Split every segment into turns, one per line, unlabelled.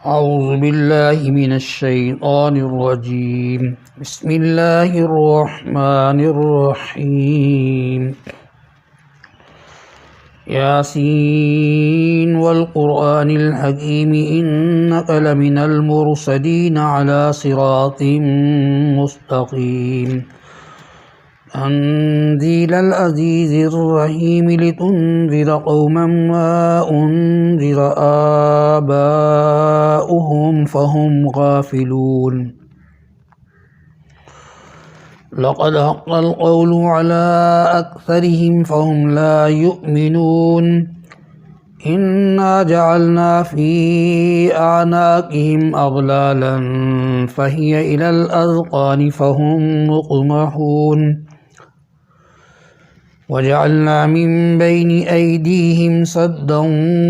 أعوذ بالله من الشيطان الرجيم بسم الله الرحمن الرحيم ياسين والقرآن الحكيم إنك لمن المرسلين على صراط مستقيم تنزيل العزيز الرحيم لتنذر قوما ما أنذر آباؤهم فهم غافلون لقد حق القول على أكثرهم فهم لا يؤمنون إنا جعلنا في أعناقهم أغلالا فهي إلى الأذقان فهم مقمحون وجعلنا من بين أيديهم سدا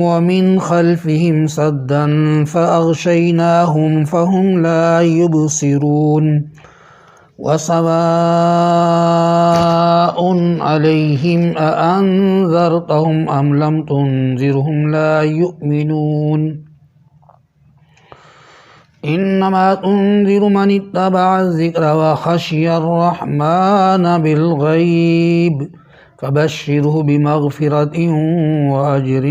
ومن خلفهم سدا فأغشيناهم فهم لا يبصرون وسواء عليهم أأنذرتهم أم لم تنذرهم لا يؤمنون إنما تنذر من اتبع الذكر وخشي الرحمن بالغيب فبشره بمغفرة وأجر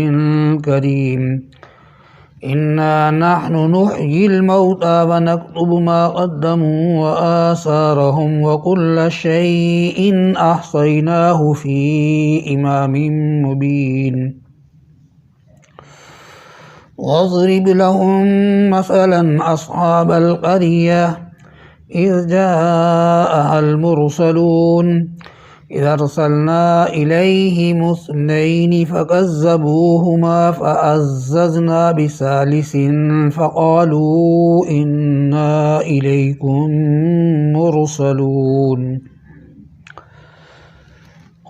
كريم إنا نحن نحيي الموتى ونكتب ما قدموا وآثارهم وكل شيء أحصيناه في إمام مبين واضرب لهم مثلا أصحاب القرية إذ جاءها المرسلون إذ أرسلنا إليهم اثنين فكذبوهما فعززنا بثالث فقالوا إنا إليكم مرسلون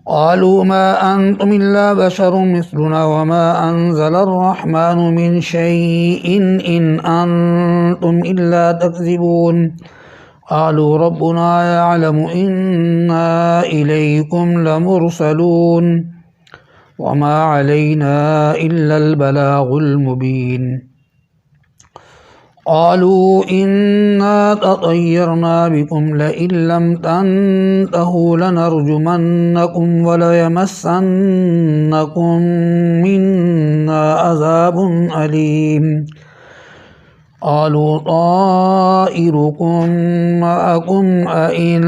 قالوا ما أنتم إلا بشر مثلنا وما أنزل الرحمن من شيء إن أنتم إلا تكذبون قالوا ربنا يعلم إنا إليكم لمرسلون وما علينا إلا البلاغ المبين قالوا إنا تطيرنا بكم لئن لم تنتهوا لنرجمنكم وليمسنكم منا عذاب أليم قالوا طائركم معكم أئن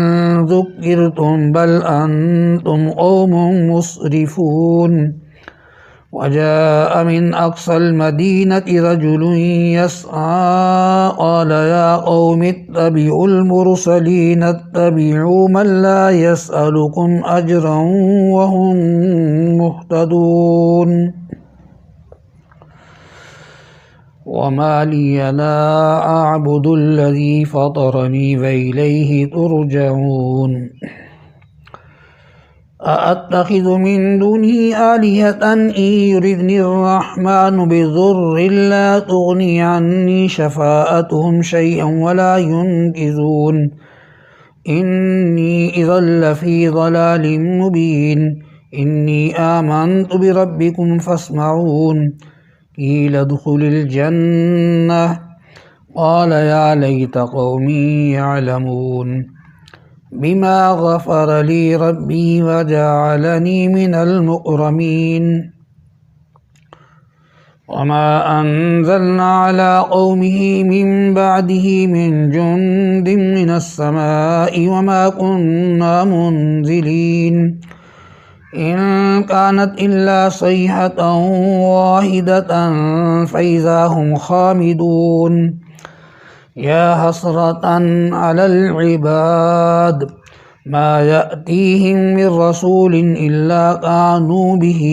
ذكرتم بل أنتم قوم مسرفون وجاء من أقصى المدينة رجل يسعى قال يا قوم اتبعوا المرسلين اتبعوا من لا يسألكم أجرا وهم مهتدون وما لي لا أعبد الذي فطرني وإليه ترجعون أأتخذ من دونه آلهة إن يردني الرحمن بضر لا تغني عني شفاءتهم شيئا ولا ينقذون إني إذا لفي ضلال مبين إني آمنت بربكم فاسمعون قيل ادخل الجنة قال يا ليت قومي يعلمون بما غفر لي ربي وجعلني من المكرمين وما أنزلنا على قومه من بعده من جند من السماء وما كنا منزلين إن كانت إلا صيحة واحدة فإذا هم خامدون يا حسرة على العباد ما يأتيهم من رسول إلا كانوا به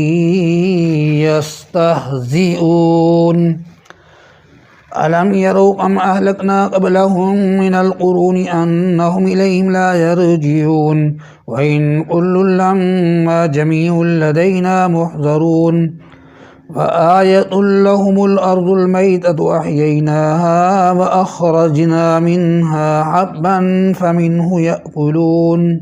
يستهزئون ألم يروا كم أهلكنا قبلهم من القرون أنهم إليهم لا يرجعون وإن كل لما جميع لدينا محضرون وآية لهم الأرض الميتة أحييناها وأخرجنا منها حبا فمنه يأكلون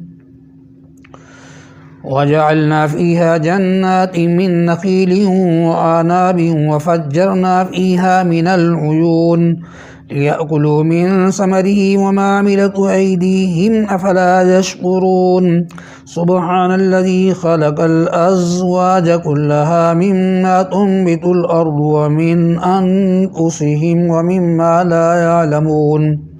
وجعلنا فيها جنات من نخيل وأعناب وفجرنا فيها من العيون ليأكلوا من ثمره وما عملت أيديهم أفلا يشكرون سبحان الذي خلق الأزواج كلها مما تنبت الأرض ومن أنفسهم ومما لا يعلمون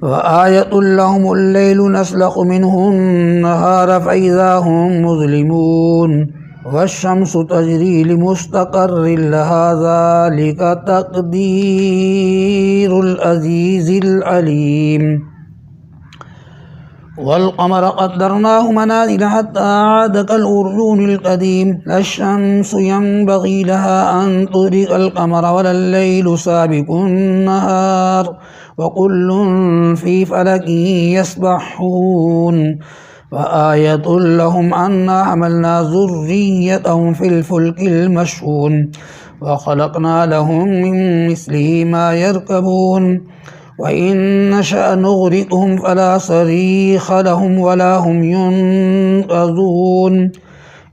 وآية لهم الليل نسلخ منه النهار فإذا هم مظلمون والشمس تجري لمستقر لها ذلك تقدير العزيز العليم والقمر قدرناه منازل حتى عاد كالأرجون القديم لا الشمس ينبغي لها أن تدرك القمر ولا الليل سابق النهار وكل في فلك يسبحون وآية لهم أنا حملنا ذريتهم في الفلك المشحون وخلقنا لهم من مثله ما يركبون وإن نشأ نغرقهم فلا صريخ لهم ولا هم ينقذون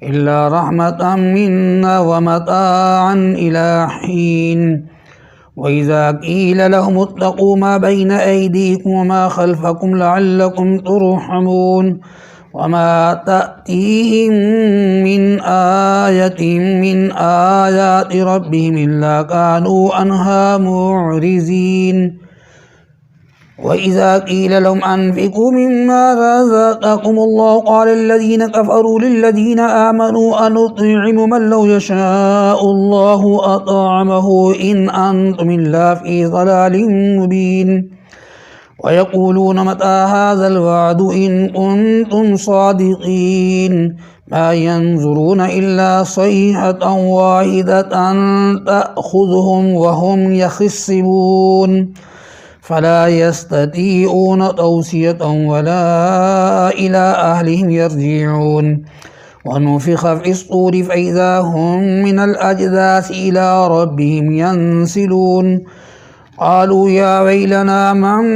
إلا رحمة منا ومتاعا إلى حين وإذا قيل لهم اتقوا ما بين أيديكم وما خلفكم لعلكم ترحمون وما تأتيهم من آية من آيات ربهم إلا كانوا عنها معرضين وإذا قيل لهم أنفقوا مما رزقكم الله قال الذين كفروا للذين آمنوا أنطعم من لو يشاء الله أطعمه إن أنتم إلا في ضلال مبين ويقولون متى هذا الوعد إن كنتم صادقين ما ينظرون إلا صيحة واحدة تأخذهم وهم يخصمون فلا يستطيعون توصية ولا إلى أهلهم يرجعون ونفخ في الصور فإذا هم من الأجداث إلى ربهم ينسلون قالوا يا ويلنا من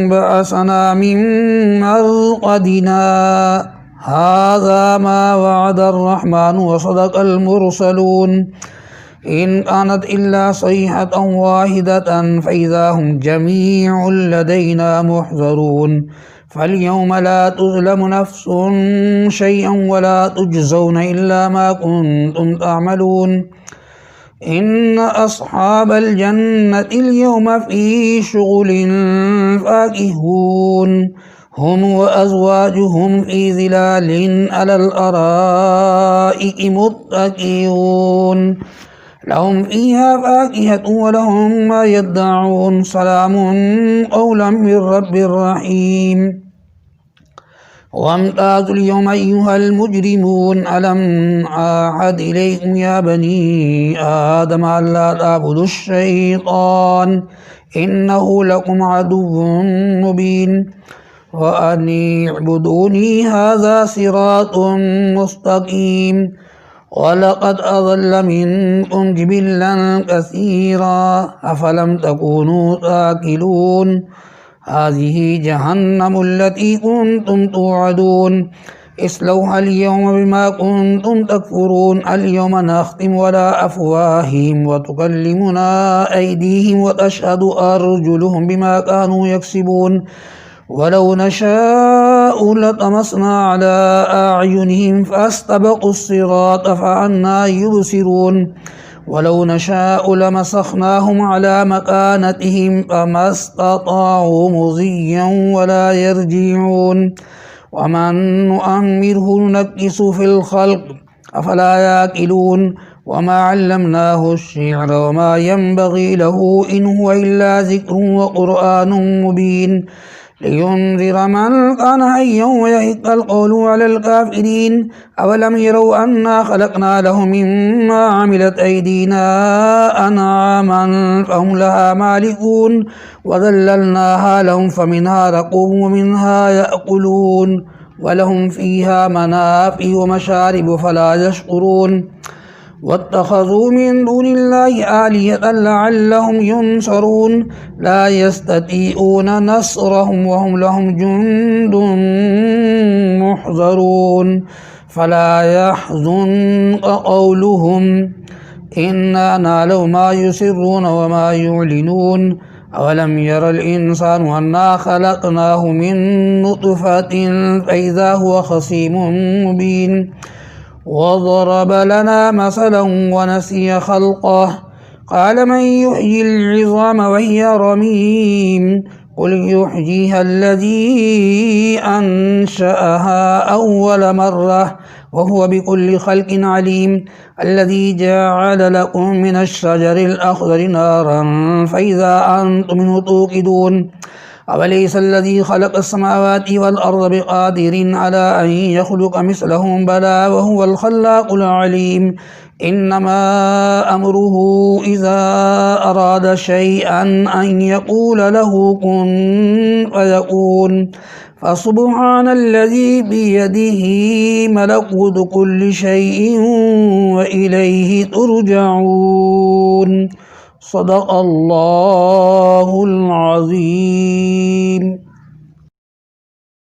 بعثنا من مرقدنا هذا ما وعد الرحمن وصدق المرسلون إن كانت إلا صيحة واحدة فإذا هم جميع لدينا محضرون فاليوم لا تظلم نفس شيئا ولا تجزون إلا ما كنتم تعملون إن أصحاب الجنة اليوم في شغل فاكهون هم وأزواجهم في ظلال على الأرائك متكئون لهم فيها فاكهة ولهم ما يدعون سلام قولا من رب رحيم وامتازوا اليوم أيها المجرمون ألم أعهد إليكم يا بني آدم ألا تعبدوا الشيطان إنه لكم عدو مبين وأن اعبدوني هذا صراط مستقيم ولقد أضل منكم جبلا كثيرا أفلم تكونوا تاكلون هذه جهنم التي كنتم توعدون اصلوها اليوم بما كنتم تكفرون اليوم نختم على أفواههم وتكلمنا أيديهم وتشهد أرجلهم بما كانوا يكسبون ولو نشاء لطمسنا على أعينهم فاستبقوا الصراط فأنى يبصرون ولو نشاء لمسخناهم على مكانتهم فما استطاعوا مضيا ولا يرجعون ومن نؤمره ننكس في الخلق أفلا يأكلون وما علمناه الشعر وما ينبغي له إن هو إلا ذكر وقرآن مبين لينذر من كان حيا ويحق القول على الكافرين أولم يروا أنا خلقنا لهم مما عملت أيدينا أنعاما فهم لها مالكون وذللناها لهم فمنها ركوب ومنها يأكلون ولهم فيها منافع ومشارب فلا يشكرون واتخذوا من دون الله آلهة لعلهم ينصرون لا يستطيعون نصرهم وهم لهم جند محضرون فلا يحزنك قولهم إنا نعلم ما يسرون وما يعلنون أولم ير الإنسان أنا خلقناه من نطفة فإذا هو خصيم مبين وضرب لنا مثلا ونسي خلقه قال من يحيي العظام وهي رميم قل يحييها الذي أنشأها أول مرة وهو بكل خلق عليم الذي جعل لكم من الشجر الأخضر نارا فإذا أنتم منه توقدون أوليس الذي خلق السماوات والأرض بقادر على أن يخلق مثلهم بلى وهو الخلاق العليم إنما أمره إذا أراد شيئا أن يقول له كن فيكون فسبحان الذي بيده ملكوت كل شيء وإليه ترجعون صدق الله العظيم.